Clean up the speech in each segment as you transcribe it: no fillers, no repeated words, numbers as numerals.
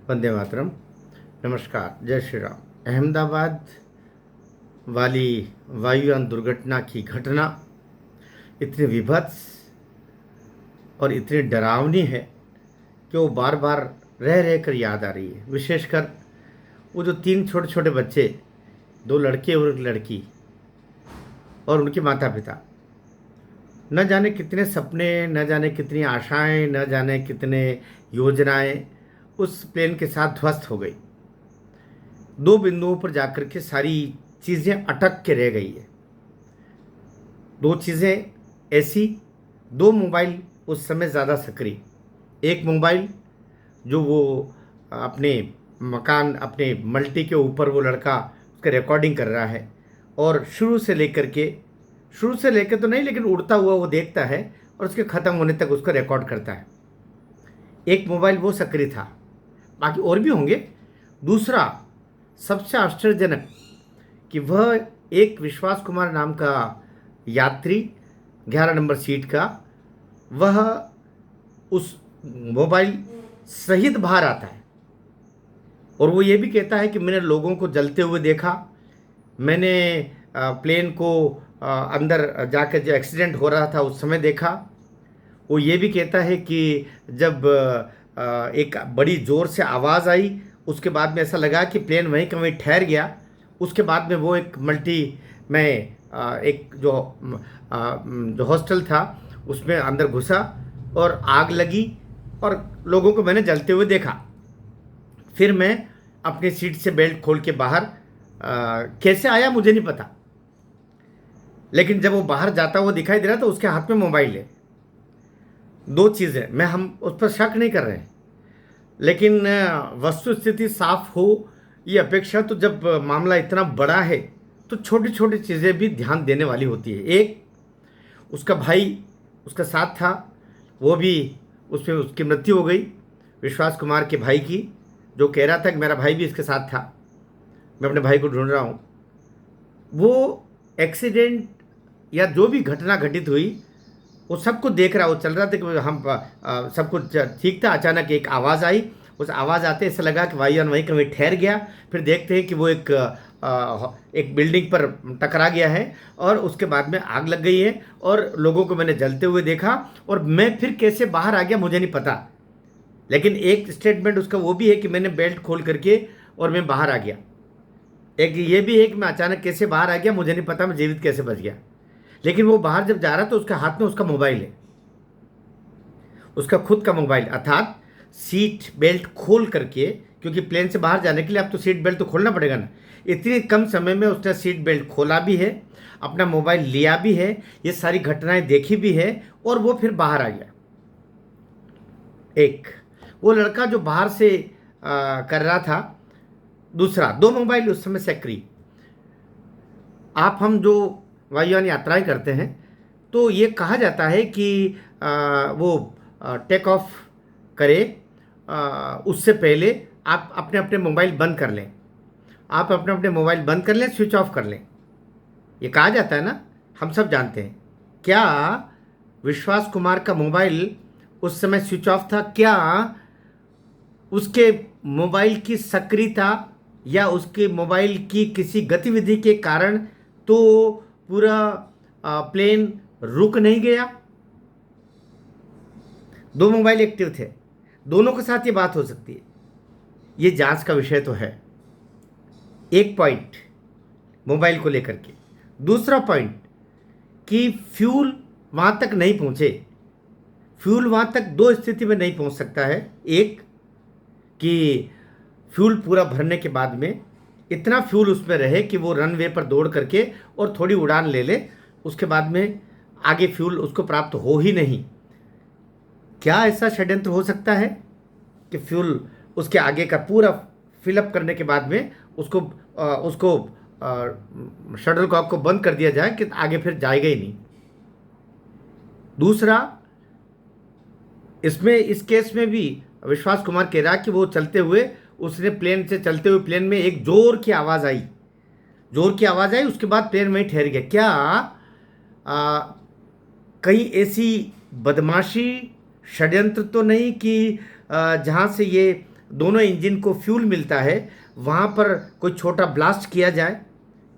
वंदे मातरम। नमस्कार, जय श्री राम। अहमदाबाद वाली वायुयान दुर्घटना की घटना इतनी विभत्स और इतनी डरावनी है कि वो बार बार रह रह कर याद आ रही है। विशेषकर वो जो तीन छोटे छोटे बच्चे, दो लड़के और एक लड़की, और उनके माता पिता, न जाने कितने सपने, न जाने कितनी आशाएं, न जाने कितने योजनाएं उस प्लेन के साथ ध्वस्त हो गई। दो बिंदुओं पर जाकर के सारी चीज़ें अटक के रह गई है। दो चीज़ें ऐसी, दो मोबाइल उस समय ज़्यादा सक्रिय। एक मोबाइल जो वो अपने मकान, अपने मल्टी के ऊपर वो लड़का उसका रिकॉर्डिंग कर रहा है, और शुरू से लेकर तो नहीं, लेकिन उड़ता हुआ वो देखता है और उसके ख़त्म होने तक उसका रिकॉर्ड करता है। एक मोबाइल वो सक्रिय था, बाकी और भी होंगे। दूसरा सबसे आश्चर्यजनक कि वह एक विश्वास कुमार नाम का यात्री, 11 नंबर सीट का, वह उस मोबाइल सहित बाहर आता है और वो ये भी कहता है कि मैंने लोगों को जलते हुए देखा, मैंने प्लेन को अंदर जाकर जो एक्सीडेंट हो रहा था उस समय देखा। वो ये भी कहता है कि जब एक बड़ी ज़ोर से आवाज़ आई, उसके बाद में ऐसा लगा कि प्लेन वहीं का वहीं ठहर गया। उसके बाद में वो एक मल्टी में एक जो हॉस्टल था उसमें अंदर घुसा और आग लगी और लोगों को मैंने जलते हुए देखा। फिर मैं अपनी सीट से बेल्ट खोल के बाहर कैसे आया मुझे नहीं पता, लेकिन जब वो बाहर जाता हुआ दिखाई दे रहा तो उसके हाथ में मोबाइल है। दो चीज़ें, हम उस पर शक नहीं कर रहे हैं, लेकिन वस्तु स्थिति साफ हो ये अपेक्षा। तो जब मामला इतना बड़ा है तो छोटी छोटी चीज़ें भी ध्यान देने वाली होती है। एक, उसका भाई उसका साथ था, वो भी उसमें उसकी मृत्यु हो गई, विश्वास कुमार के भाई की, जो कह रहा था कि मेरा भाई भी इसके साथ था, मैं अपने भाई को ढूंढ रहा हूँ। वो एक्सीडेंट या जो भी घटना घटित हुई वो सबको देख रहा, वो चल रहा था कि हम सब कुछ ठीक था। अचानक एक आवाज़ आई, उस आवाज़ आते ऐसा लगा कि वायुयान वहीं कहीं ठहर गया। फिर देखते हैं कि वो एक बिल्डिंग पर टकरा गया है और उसके बाद में आग लग गई है और लोगों को मैंने जलते हुए देखा, और मैं फिर कैसे बाहर आ गया मुझे नहीं पता। लेकिन एक स्टेटमेंट उसका वो भी है कि मैंने बेल्ट खोल करके और मैं बाहर आ गया। एक ये भी है कि मैं अचानक कैसे बाहर आ गया मुझे नहीं पता, मैं जीवित कैसे बच गया। लेकिन वो बाहर जब जा रहा तो उसके हाथ में उसका मोबाइल है, उसका खुद का मोबाइल, अर्थात सीट बेल्ट खोल करके, क्योंकि प्लेन से बाहर जाने के लिए अब तो सीट बेल्ट तो खोलना पड़ेगा ना। इतने कम समय में उसने सीट बेल्ट खोला भी है, अपना मोबाइल लिया भी है, ये सारी घटनाएं देखी भी है, और वो फिर बाहर आ गया। एक वो लड़का जो बाहर से कर रहा था। दूसरा, दो मोबाइल उस समय सक्रिय। हम जो वायुयान यात्राएं करते हैं तो ये कहा जाता है कि वो टेक ऑफ करे उससे पहले आप अपने अपने मोबाइल बंद कर लें। आप अपने अपने मोबाइल बंद कर लें, स्विच ऑफ कर लें। ये कहा जाता है ना, हम सब जानते हैं। क्या विश्वास कुमार का मोबाइल उस समय स्विच ऑफ था? क्या उसके मोबाइल की सक्रियता या उसके मोबाइल की किसी गतिविधि के कारण तो पूरा प्लेन रुक नहीं गया? दो मोबाइल एक्टिव थे, दोनों के साथ ये बात हो सकती है। ये जांच का विषय तो है। एक पॉइंट मोबाइल को लेकर के। दूसरा पॉइंट कि फ्यूल वहां तक नहीं पहुंचे। फ्यूल वहां तक दो स्थिति में नहीं पहुंच सकता है। एक कि फ्यूल पूरा भरने के बाद में इतना फ्यूल उसमें रहे कि वो रनवे पर दौड़ करके और थोड़ी उड़ान ले ले, उसके बाद में आगे फ्यूल उसको प्राप्त हो ही नहीं। क्या ऐसा षड्यंत्र हो सकता है कि फ्यूल उसके आगे का पूरा फिलअप करने के बाद में उसको शटल कॉक को बंद कर दिया जाए कि आगे फिर जाएगा ही नहीं? दूसरा, इसमें इस केस में भी विश्वास कुमार कह रहा कि वो चलते हुए, उसने प्लेन से चलते हुए प्लेन में एक जोर की आवाज़ आई, उसके बाद प्लेन वहीं ठहर गया। क्या कहीं ऐसी बदमाशी, षड्यंत्र तो नहीं कि जहाँ से ये दोनों इंजन को फ्यूल मिलता है, वहाँ पर कोई छोटा ब्लास्ट किया जाए,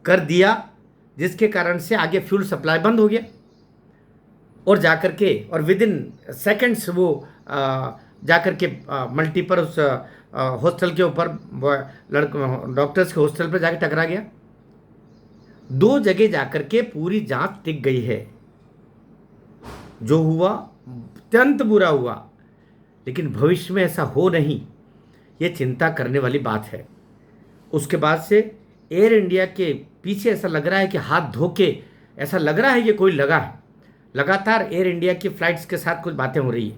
कर दिया, जिसके कारण से आगे फ्यूल सप्लाई बंद हो गया और जाकर के और विद इन सेकेंड्स वो जाकर के मल्टीपर उस हॉस्टल के ऊपर डॉक्टर्स के हॉस्टल पर जाकर टकरा गया। 2 जगह जाकर के पूरी जांच टिक गई है। जो हुआ अत्यंत बुरा हुआ, लेकिन भविष्य में ऐसा हो नहीं, ये चिंता करने वाली बात है। उसके बाद से एयर इंडिया के पीछे ऐसा लग रहा है कि हाथ धो के ऐसा लग रहा है कि कोई लगा है। लगातार एयर इंडिया की फ़्लाइट्स के साथ कुछ बातें हो रही है,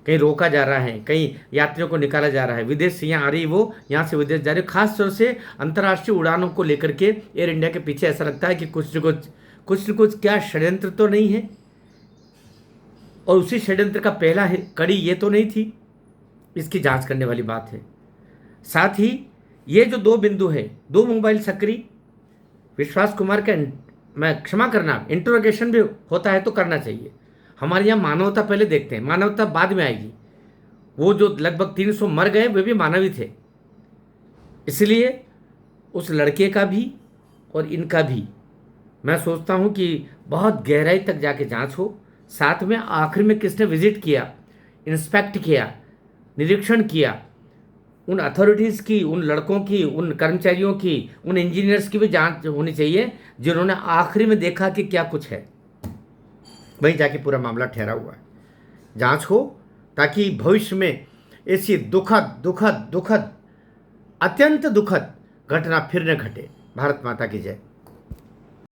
कहीं रोका जा रहा है, कहीं यात्रियों को निकाला जा रहा है, विदेश से यहाँ आ रही, वो यहाँ से विदेश जा रही। खास तौर से अंतर्राष्ट्रीय उड़ानों को लेकर के एयर इंडिया के पीछे ऐसा लगता है कि कुछ न कुछ क्या षड्यंत्र तो नहीं है, और उसी षड्यंत्र का पहला कड़ी ये तो नहीं थी। इसकी जांच करने वाली बात है। साथ ही ये जो 2 बिंदु है, 2 मोबाइल सक्रिय, विश्वास कुमार का मैं क्षमा करना, इंट्रोगेशन भी होता है तो करना चाहिए। हमारे यहाँ मानवता पहले देखते हैं, मानवता बाद में आएगी। वो जो लगभग 300 मर गए वे भी मानव ही थे। इसलिए उस लड़के का भी और इनका भी मैं सोचता हूँ कि बहुत गहराई तक जाके जांच हो। साथ में आखिर में किसने विजिट किया, इंस्पेक्ट किया, निरीक्षण किया, उन अथॉरिटीज़ की, उन लड़कों की, उन कर्मचारियों की, उन इंजीनियर्स की भी जांच होनी चाहिए जिन्होंने आखिरी में देखा कि क्या कुछ है। वहीं जाके पूरा मामला ठहरा हुआ है। जांच हो ताकि भविष्य में ऐसी दुखद अत्यंत दुखद घटना फिर न घटे। भारत माता की जय।